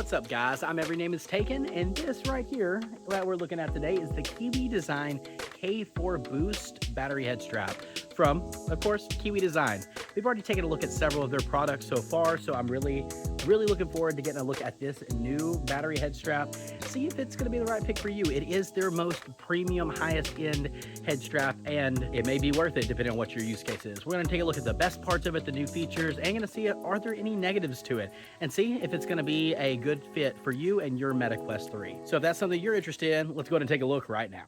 What's up, guys? I'm Every Name is Taken, and this right here that we're looking at today is the Kiwi Design K4 Boost battery head strap from, of course, Kiwi Design. We've already taken a look at several of their products so far, so I'm really looking forward to getting a look at this new battery head strap, see if it's going to be the right pick for you. It is their most premium, highest end head strap, and it may be worth it depending on what your use case is. We're going to take a look at the best parts of it, the new features, and going to see are there any negatives to it, and see if it's going to be a good fit for you and your Meta Quest 3. So if that's something you're interested in, let's go ahead and take a look right now.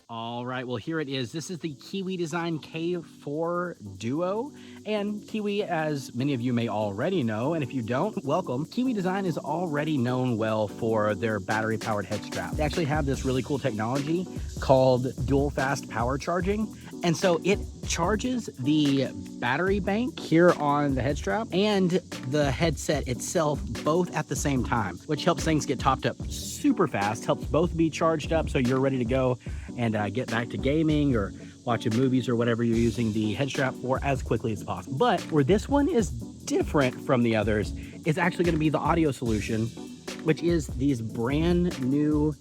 All right, well, here it is. This is the Kiwi Design K4 Duo. And Kiwi, as many of you may already know, and if you don't, welcome. Kiwi Design is already known well for their battery-powered head strap. They actually have this really cool technology called dual fast power charging. And so it charges the battery bank here on the head strap and the headset itself both at the same time, which helps things get topped up super fast, helps both be charged up so you're ready to go and get back to gaming or watching movies or whatever you're using the head strap for as quickly as possible. But where this one is different from the others is actually going to be the audio solution, which is these brand new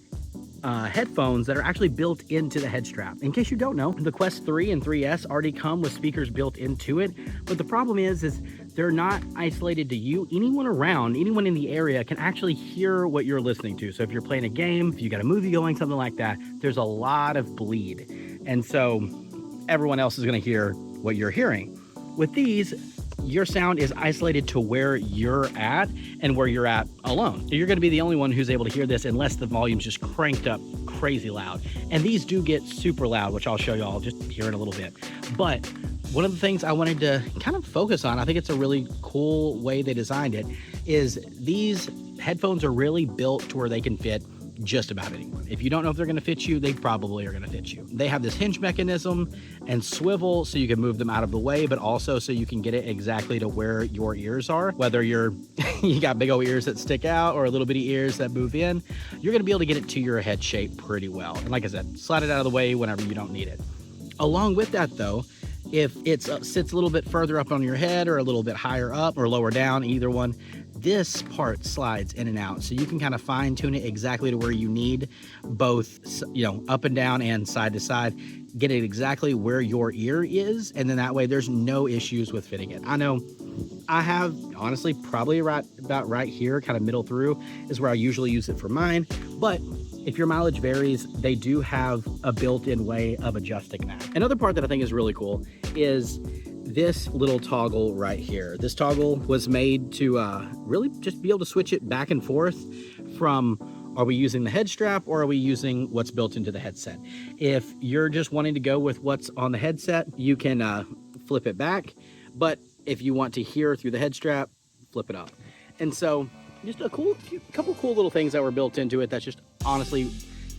headphones that are actually built into the head strap. In case you don't know, the Quest 3 and 3S already come with speakers built into it, but the problem is they're not isolated to you. Anyone around, anyone in the area can actually hear what you're listening to. So if you're playing a game, if you got a movie going, something like that, there's a lot of bleed. And so everyone else is going to hear what you're hearing. With these, your sound is isolated to where you're at and where you're at alone. So you're going to be the only one who's able to hear this unless the volume's just cranked up crazy loud. And these do get super loud, which I'll show you all just here in a little bit. But one of the things I wanted to kind of focus on, I think it's a really cool way they designed it, is these headphones are really built to where they can fit just about anyone. If you don't know if they're going to fit you, they probably are going to fit you. They have this hinge mechanism and swivel so you can move them out of the way, but also so you can get it exactly to where your ears are. Whether you got big old ears that stick out or little bitty ears that move in, you're going to be able to get it to your head shape pretty well. And like I said, slide it out of the way whenever you don't need it. Along with that though, if it sits a little bit further up on your head or a little bit higher up or lower down, either one, this part slides in and out. So you can kind of fine tune it exactly to where you need, both, up and down and side to side, get it exactly where your ear is. And then that way there's no issues with fitting it. I know I have, honestly, probably about right here, kind of middle through is where I usually use it for mine. But if your mileage varies, they do have a built-in way of adjusting that. Another part that I think is really cool is this little toggle right here. This toggle was made to really just be able to switch it back and forth from, are we using the head strap or are we using what's built into the headset? If you're just wanting to go with what's on the headset, you can flip it back. But if you want to hear through the head strap, flip it up. And so just a couple cool little things that were built into it that's just honestly,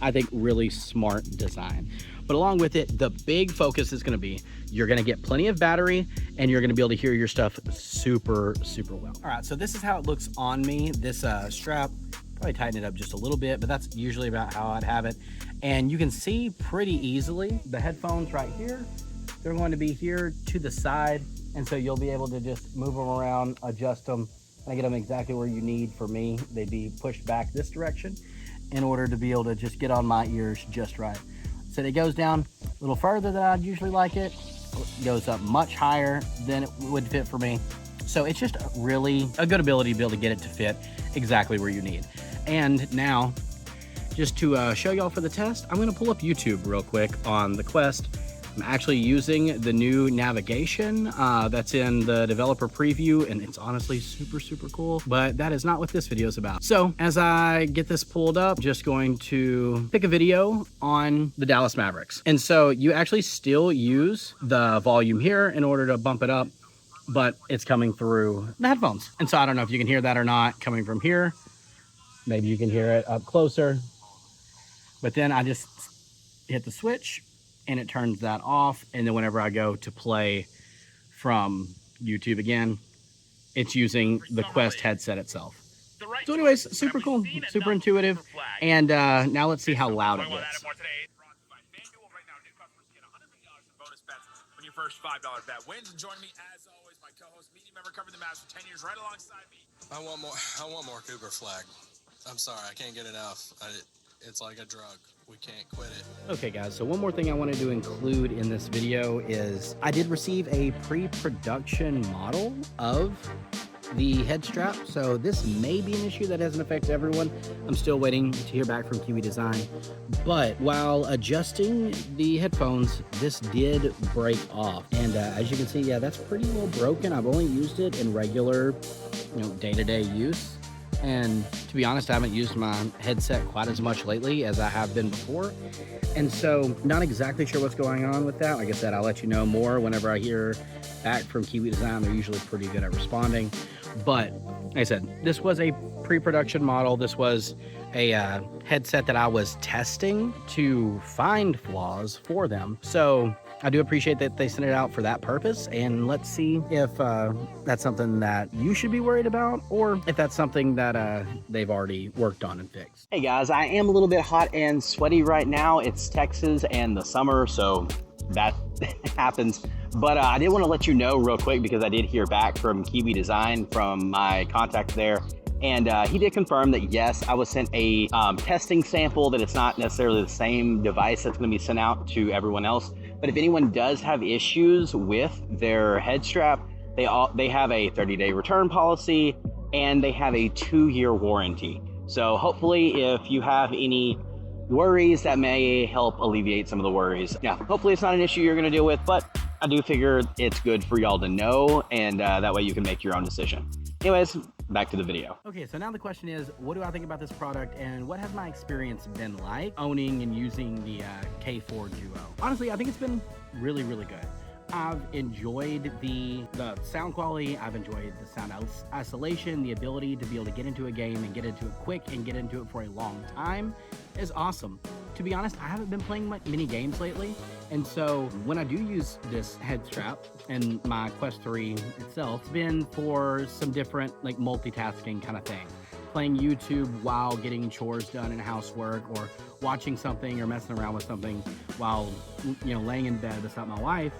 I think, really smart design. But along with it, the big focus is going to be you're going to get plenty of battery and you're going to be able to hear your stuff super, super well. All right, so this is how it looks on me. This strap, probably tighten it up just a little bit, but that's usually about how I'd have it. And you can see pretty easily the headphones right here. They're going to be here to the side. And so you'll be able to just move them around, adjust them, and get them exactly where you need. For me, they'd be pushed back this direction in order to be able to just get on my ears just right. So it goes down a little further than I'd usually like it. It goes up much higher than it would fit for me. So it's just really a good ability to be able to get it to fit exactly where you need. And now, just to show y'all for the test, I'm gonna pull up YouTube real quick on the Quest. I'm actually using the new navigation that's in the developer preview, and it's honestly super, super cool, but that is not what this video is about. So as I get this pulled up, just going to pick a video on the Dallas Mavericks. And so you actually still use the volume here in order to bump it up, but it's coming through the headphones. And so I don't know if you can hear that or not coming from here. Maybe you can hear it up closer, but then I just hit the switch and it turns that off. And then whenever I go to play from YouTube again, it's using the Quest headset itself. So anyways, super cool, super intuitive. And now let's see how loud it gets. your first $5 bet wins. And joining me, as always, my co-host, media member, covered the Mavs for 10 years, right alongside me. I want more Cooper Flag. I'm sorry, I can't get enough. It's like a drug. We can't quit it. Okay guys, so one more thing I wanted to include in this video is I did receive a pre-production model of the head strap, so this may be an issue that doesn't affect everyone. I'm still waiting to hear back from Kiwi Design, but while adjusting the headphones, this did break off, and as you can see, yeah, that's pretty well broken. I've only used it in regular, day-to-day use, and to be honest, I haven't used my headset quite as much lately as I have been before, and so not exactly sure what's going on with that. Like I said, I'll let you know more whenever I hear back from Kiwi Design. They're usually pretty good at responding. But like I said, this was a pre-production model. This was a headset that I was testing to find flaws for them. So I do appreciate that they sent it out for that purpose. And let's see if that's something that you should be worried about, or if that's something that they've already worked on and fixed. Hey guys, I am a little bit hot and sweaty right now. It's Texas and the summer, so that happens. But I did want to let you know real quick, because I did hear back from Kiwi Design, from my contact there, and he did confirm that yes, I was sent a testing sample, that it's not necessarily the same device that's going to be sent out to everyone else. But if anyone does have issues with their head strap, they have a 30-day return policy, and they have a 2-year warranty. So hopefully if you have any worries, that may help alleviate some of the worries. Yeah, hopefully it's not an issue you're going to deal with, but I do figure it's good for y'all to know, and that way you can make your own decision. Anyways, back to the video. Okay, so now the question is, what do I think about this product, and what has my experience been like owning and using the K4 Duo? Honestly, I think it's been really, really good. I've enjoyed the sound quality. I've enjoyed the sound isolation. The ability to be able to get into a game and get into it quick and get into it for a long time is awesome. To be honest, I haven't been playing many games lately, and so when I do use this head strap and my Quest 3 itself, it's been for some different multitasking kind of thing. Playing YouTube while getting chores done and housework, or watching something or messing around with something while laying in bed beside my wife.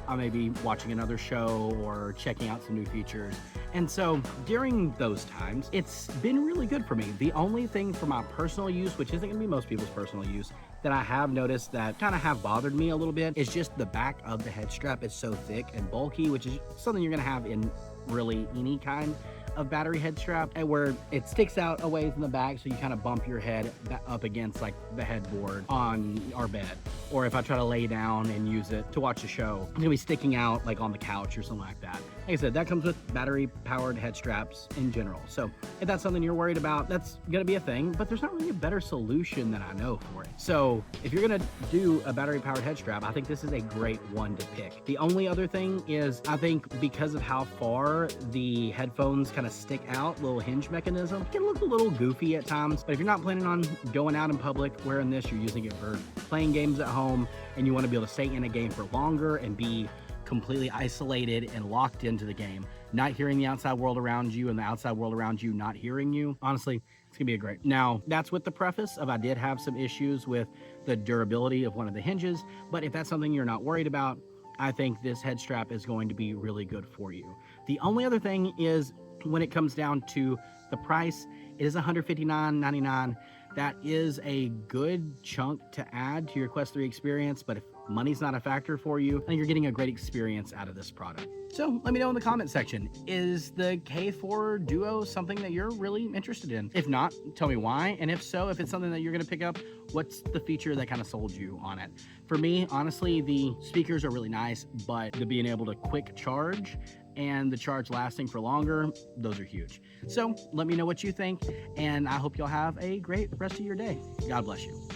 I may be watching another show or checking out some new features. And so during those times, it's been really good for me. The only thing for my personal use, which isn't gonna be most people's personal use, that I have noticed that kind of have bothered me a little bit is just the back of the head strap. It's so thick and bulky, which is something you're gonna have in really any kind of battery head strap, and where it sticks out a ways in the back, so you kind of bump your head up against the headboard on our bed, or if I try to lay down and use it to watch a show, it's gonna be sticking out on the couch or something like that. Like I said, that comes with battery powered head straps in general, so if that's something you're worried about, that's gonna be a thing, but there's not really a better solution that I know for it. So if you're gonna do a battery powered head strap, I think this is a great one to pick. The only other thing is, I think because of how far the headphones kind of stick out, little hinge mechanism, it can look a little goofy at times. But if you're not planning on going out in public wearing this, you're using it for playing games at home, and you want to be able to stay in a game for longer and be completely isolated and locked into the game, not hearing the outside world around you and the outside world around you not hearing you, honestly, it's gonna be a great. Now, that's with the preface of I did have some issues with the durability of one of the hinges, but if that's something you're not worried about, I think this head strap is going to be really good for you. The only other thing is, when it comes down to the price, it is $159.99. That is a good chunk to add to your Quest 3 experience, but if money's not a factor for you, I think you're getting a great experience out of this product. So let me know in the comment section, is the K4 Duo something that you're really interested in? If not, tell me why, and if so, if it's something that you're gonna pick up, what's the feature that kind of sold you on it? For me, honestly, the speakers are really nice, but the being able to quick charge and the charge lasting for longer, those are huge. So let me know what you think, and I hope y'all have a great rest of your day. God bless you.